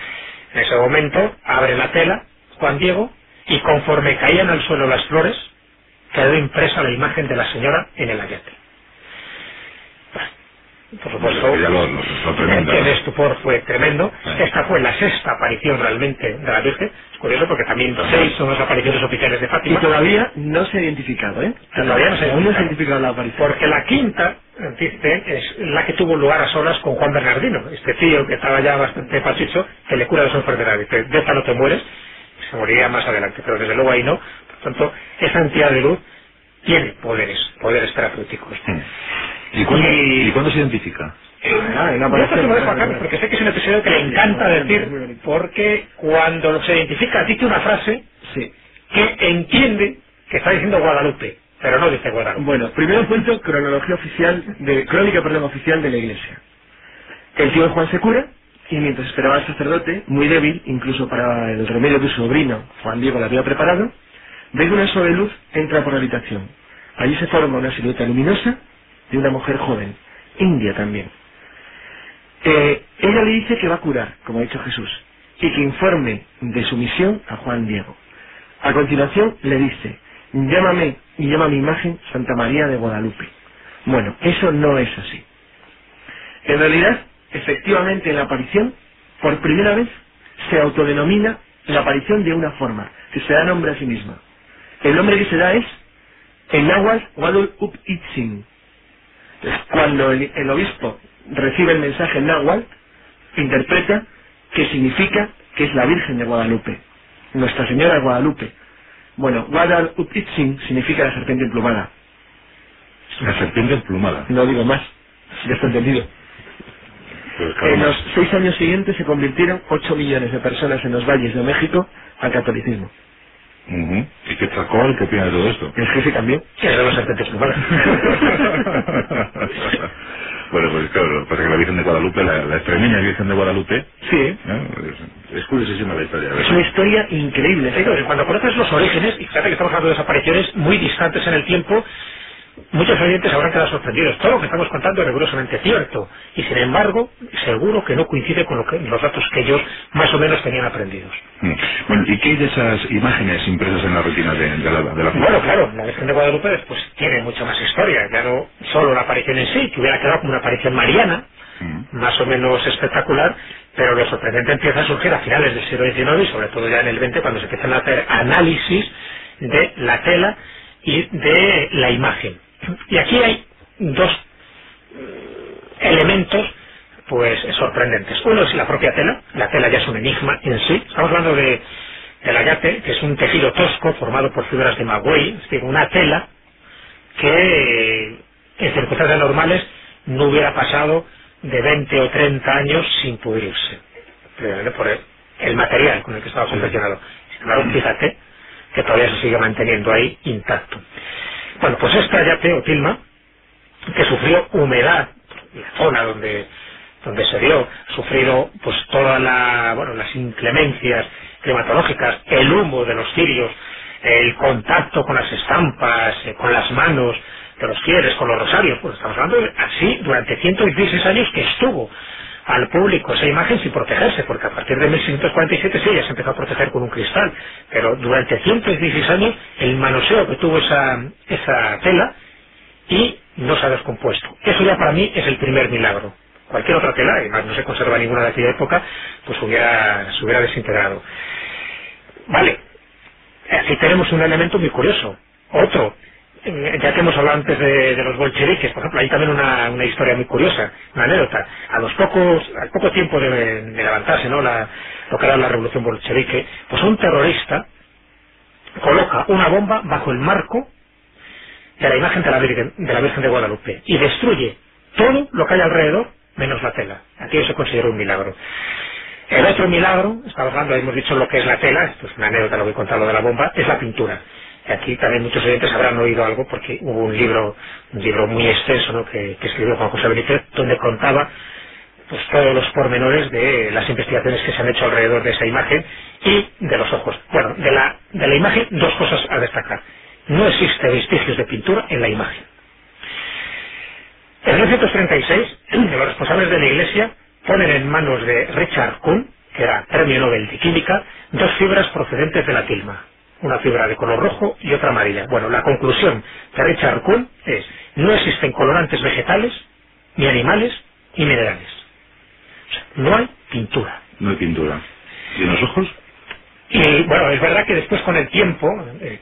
Speaker 3: En ese momento abre la tela Juan Diego y conforme caían al suelo las flores, quedó impresa la imagen de la señora en el ayate. por supuesto,
Speaker 1: ya lo tremendo,
Speaker 3: el estupor fue tremendo.
Speaker 1: Sí.
Speaker 3: Esta fue la sexta aparición realmente de la Virgen. Es curioso porque también 6 son las apariciones oficiales de
Speaker 2: Y
Speaker 3: Fátima.
Speaker 2: todavía no se ha identificado, ¿eh?
Speaker 3: Todavía no se ha
Speaker 2: Aún no se ha
Speaker 3: identificado.
Speaker 2: identificado la aparición.
Speaker 3: Porque la quinta, dicen, es la que tuvo lugar a solas con Juan Bernardino, este tío que estaba ya bastante pachicho, que le cura de su enfermedad. Dice, de esta no te mueres, se moriría más adelante, pero desde luego ahí no. Por tanto, esa entidad de luz tiene poderes terapéuticos.
Speaker 1: ¿Y cuándo se identifica?
Speaker 3: Yo esto te lo dejo a Carlos, porque sé que es un episodio que le encanta decir, porque cuando se identifica dice una frase
Speaker 2: Sí.
Speaker 3: que entiende que está diciendo Guadalupe, pero no dice Guadalupe.
Speaker 2: Bueno, primero cuento crónica oficial de la Iglesia. El tío de Juan se cura y mientras esperaba al sacerdote, muy débil, incluso para el remedio que su sobrino Juan Diego le había preparado, ve que una suave luz entra por la habitación. Allí se forma una silueta luminosa de una mujer joven, india también. Ella le dice que va a curar, como ha dicho Jesús, y que informe de su misión a Juan Diego. A continuación le dice, llámame y llama a mi imagen Santa María de Guadalupe. Bueno, eso no es así. En realidad, efectivamente en la aparición, por primera vez, se autodenomina la aparición de una forma, que se da nombre a sí misma. El nombre que se da es, en náhuatl, Guadalupe Itzin. Cuando el obispo recibe el mensaje en náhuatl, interpreta que significa que es la Virgen de Guadalupe, Nuestra Señora de Guadalupe. Bueno, Guadalupe Itzin significa la serpiente emplumada.
Speaker 1: La serpiente emplumada.
Speaker 2: No digo más, ya está entendido.
Speaker 1: Pues, claro,
Speaker 2: En los 6 años siguientes se convirtieron 8 millones de personas en los valles de México al catolicismo.
Speaker 1: ¿Y qué Chacol qué opina de todo esto?
Speaker 2: El jefe también.
Speaker 3: Que es de los serpientes humanas.
Speaker 1: Bueno, pues claro, lo que pasa es que la Virgen de Guadalupe, la extremeña Virgen de Guadalupe,
Speaker 2: Sí.
Speaker 1: es curiosísima la historia.
Speaker 2: Es una historia increíble.
Speaker 3: Sí, pues, cuando conoces los orígenes, y fíjate que estamos hablando de desapariciones muy distantes en el tiempo, muchos oyentes habrán quedado sorprendidos. Todo lo que estamos contando es rigurosamente cierto, y sin embargo, seguro que no coincide con los datos que ellos más o menos tenían aprendidos.
Speaker 1: Bueno, ¿y qué hay de esas imágenes impresas en la retina de la
Speaker 3: Bueno, claro, la Virgen de Guadalupe pues tiene mucha más historia, ya no solo la aparición en sí, que hubiera quedado como una aparición mariana, más o menos espectacular, pero lo sorprendente empieza a surgir a finales del siglo XIX y sobre todo ya en el XX, cuando se empiezan a hacer análisis de la tela y de la imagen. Y aquí hay dos elementos pues sorprendentes. Uno es la propia tela. La tela ya es un enigma en sí. Estamos hablando de la yate, que es un tejido tosco formado por fibras de maguey, es decir, una tela que en circunstancias normales no hubiera pasado de 20 o 30 años sin pudrirse, por el material con el que estaba confeccionado. Sin embargo, fíjate que todavía se sigue manteniendo ahí intacto. Bueno, pues esta yate o tilma, que sufrió humedad, la zona donde se dio, sufrido pues todas las inclemencias climatológicas, el humo de los cirios, el contacto con las estampas, con las manos de los fieles, con los rosarios, pues estamos hablando de así durante 116 años que estuvo al público esa imagen sin protegerse, porque a partir de 1647 sí, ya se empezó a proteger con un cristal, pero durante 116 años el manoseo que tuvo esa tela y no se ha descompuesto. Eso ya para mí es el primer milagro. Cualquier otra tela, además no se conserva ninguna de aquella época, pues se hubiera desintegrado. Vale, aquí tenemos un elemento muy curioso. Otro, ya que hemos hablado antes de los bolcheviques, por ejemplo, hay también una historia muy curiosa, una anécdota. Al poco tiempo de levantarse, ¿no?, lo que era la revolución bolchevique, pues un terrorista coloca una bomba bajo el marco de la imagen de la Virgen de Guadalupe y destruye todo lo que hay alrededor menos la tela. Aquello se considera un milagro. El otro milagro, estamos hablando, hemos dicho lo que es la tela, esto es una anécdota lo que he contado de la bomba, es la pintura. Y aquí también muchos oyentes habrán oído algo porque hubo un libro muy extenso, ¿no?, que escribió Juan José Benítez, donde contaba pues todos los pormenores de las investigaciones que se han hecho alrededor de esa imagen y de los ojos. Bueno, de la imagen, dos cosas a destacar. No existe vestigios de pintura en la imagen. En 1936, los responsables de la Iglesia ponen en manos de Richard Kuhn, que era premio Nobel de Química, dos fibras procedentes de la tilma. Una fibra de color rojo y otra amarilla. Bueno, la conclusión de Richard Kuhn es: no existen colorantes vegetales ni animales, ni minerales. O sea, no hay pintura.
Speaker 1: No hay pintura. ¿Y en los ojos?
Speaker 3: Y bueno, es verdad que después con el tiempo,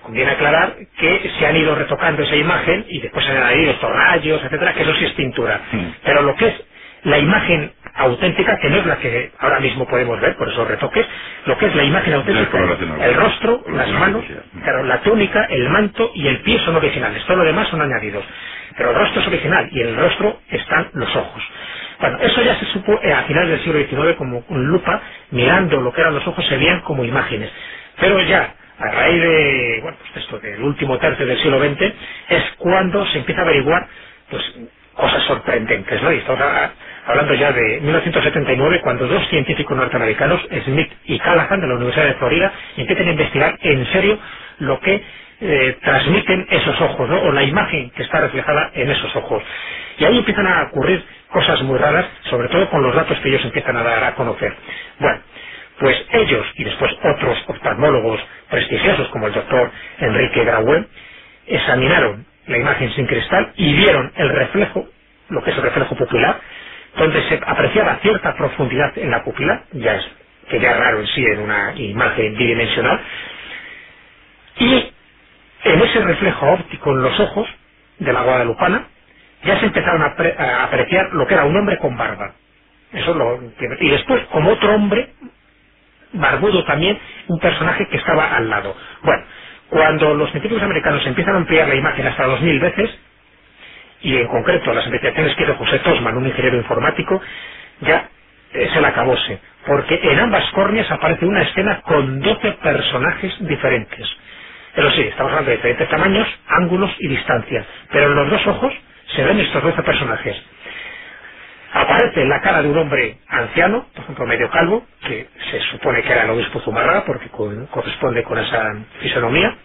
Speaker 3: conviene aclarar que se han ido retocando esa imagen y después se han añadido estos rayos, etcétera, que eso sí es pintura. Pero lo que es la imagen auténtica, que no es la que ahora mismo podemos ver por esos retoques, lo que es la imagen auténtica, el rostro, las manos, claro, la túnica, el manto y el pie son originales, todo lo demás son añadidos. Pero el rostro es original y en el rostro están los ojos. Bueno, eso ya se supo a finales del siglo XIX, como con lupa, mirando lo que eran los ojos, se veían como imágenes. Pero ya, a raíz de, bueno, pues esto del último tercio del siglo XX, es cuando se empieza a averiguar, pues, cosas sorprendentes, ¿no? Y estamos hablando ya de 1979, cuando dos científicos norteamericanos, Smith y Callahan, de la Universidad de Florida, empiezan a investigar en serio lo que transmiten esos ojos, ¿no? O la imagen que está reflejada en esos ojos. Y ahí empiezan a ocurrir cosas muy raras, sobre todo con los datos que ellos empiezan a dar a conocer. Bueno, pues ellos y después otros oftalmólogos prestigiosos como el doctor Enrique Graue examinaron la imagen sin cristal y vieron el reflejo, lo que es el reflejo pupilar, donde se apreciaba cierta profundidad en la pupila, que ya es raro en sí en una imagen bidimensional, y en ese reflejo óptico en los ojos de la guadalupana ya se empezaron a apreciar lo que era un hombre con barba. Eso es y después, como otro hombre barbudo también, un personaje que estaba al lado. Bueno, cuando los científicos americanos empiezan a ampliar la imagen hasta 2000 veces, y en concreto las investigaciones que hizo José Tosman, un ingeniero informático, ya es el acabose, porque en ambas córneas aparece una escena con 12 personajes diferentes. Pero sí, estamos hablando de diferentes tamaños, ángulos y distancias, pero en los dos ojos se ven estos 12 personajes. Aparece la cara de un hombre anciano, por ejemplo medio calvo, que se supone que era el obispo Zumárraga porque corresponde con esa fisonomía.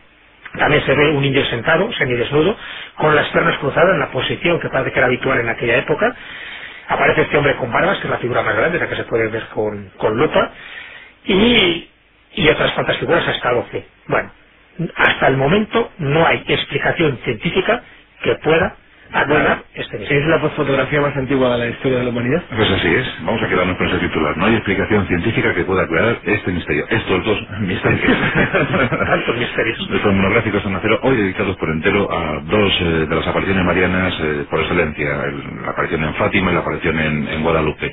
Speaker 3: También se ve un indio sentado, semidesnudo, con las piernas cruzadas en la posición que parece que era habitual en aquella época. Aparece este hombre con barbas, que es la figura más grande, la que se puede ver con lupa, y otras cuantas figuras hasta 12. Bueno, hasta el momento no hay explicación científica que pueda aclarar este misterio.
Speaker 2: ¿Es la fotografía más antigua de la historia de la humanidad?
Speaker 1: Pues así es. Vamos a quedarnos con ese titular. No hay explicación científica que pueda aclarar este misterio. Estos dos misterios.
Speaker 3: Tantos misterios.
Speaker 1: Estos monográficos en acero, hoy dedicados por entero a dos de las apariciones marianas por excelencia. La aparición en Fátima y la aparición en Guadalupe.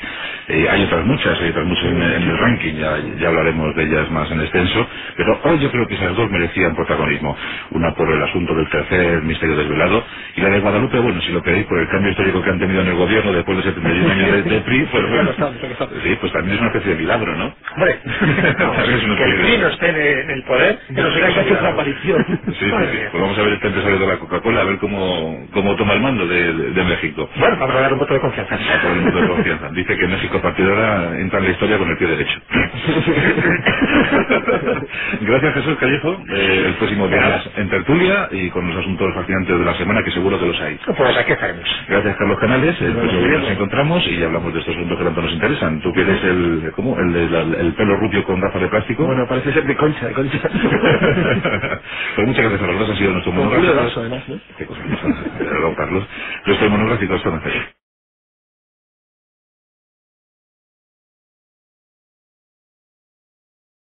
Speaker 1: Hay otras muchas en el ranking. Ya hablaremos de ellas más en extenso. Pero hoy yo creo que esas dos merecían protagonismo. Una por el asunto del tercer misterio desvelado y la de Guadalupe, bueno, si lo queréis, por el cambio histórico que han tenido en el gobierno después de 71 años de PRI, pues bueno, sí, pues también es una especie de milagro, ¿no?
Speaker 3: Hombre, que el PRI no esté en el poder, que no se haya hecho otra aparición.
Speaker 1: Sí. Pues vamos a ver este empresario de la Coca-Cola, a ver cómo toma el mando de México.
Speaker 3: Bueno, vamos a dar un voto de confianza.
Speaker 1: Vamos a dar un voto de confianza. Dice que México a partir de ahora entra en la historia con el pie derecho. Gracias, Jesús Callejo. El próximo día en tertulia y con los asuntos fascinantes de la semana, que seguro que los hay.
Speaker 3: Pues aquí estaremos.
Speaker 1: Gracias, Carlos Canales. El próximo día nos encontramos y hablamos de estos asuntos que tanto nos interesan. Tú que eres el pelo rubio con gafas de plástico.
Speaker 2: Bueno, parece ser de concha.
Speaker 1: Pues muchas gracias a los dos, han sido nuestro monográfico.
Speaker 2: Además, ¿no?
Speaker 1: Qué cosa, Carlos. Nuestro monográfico está en serio.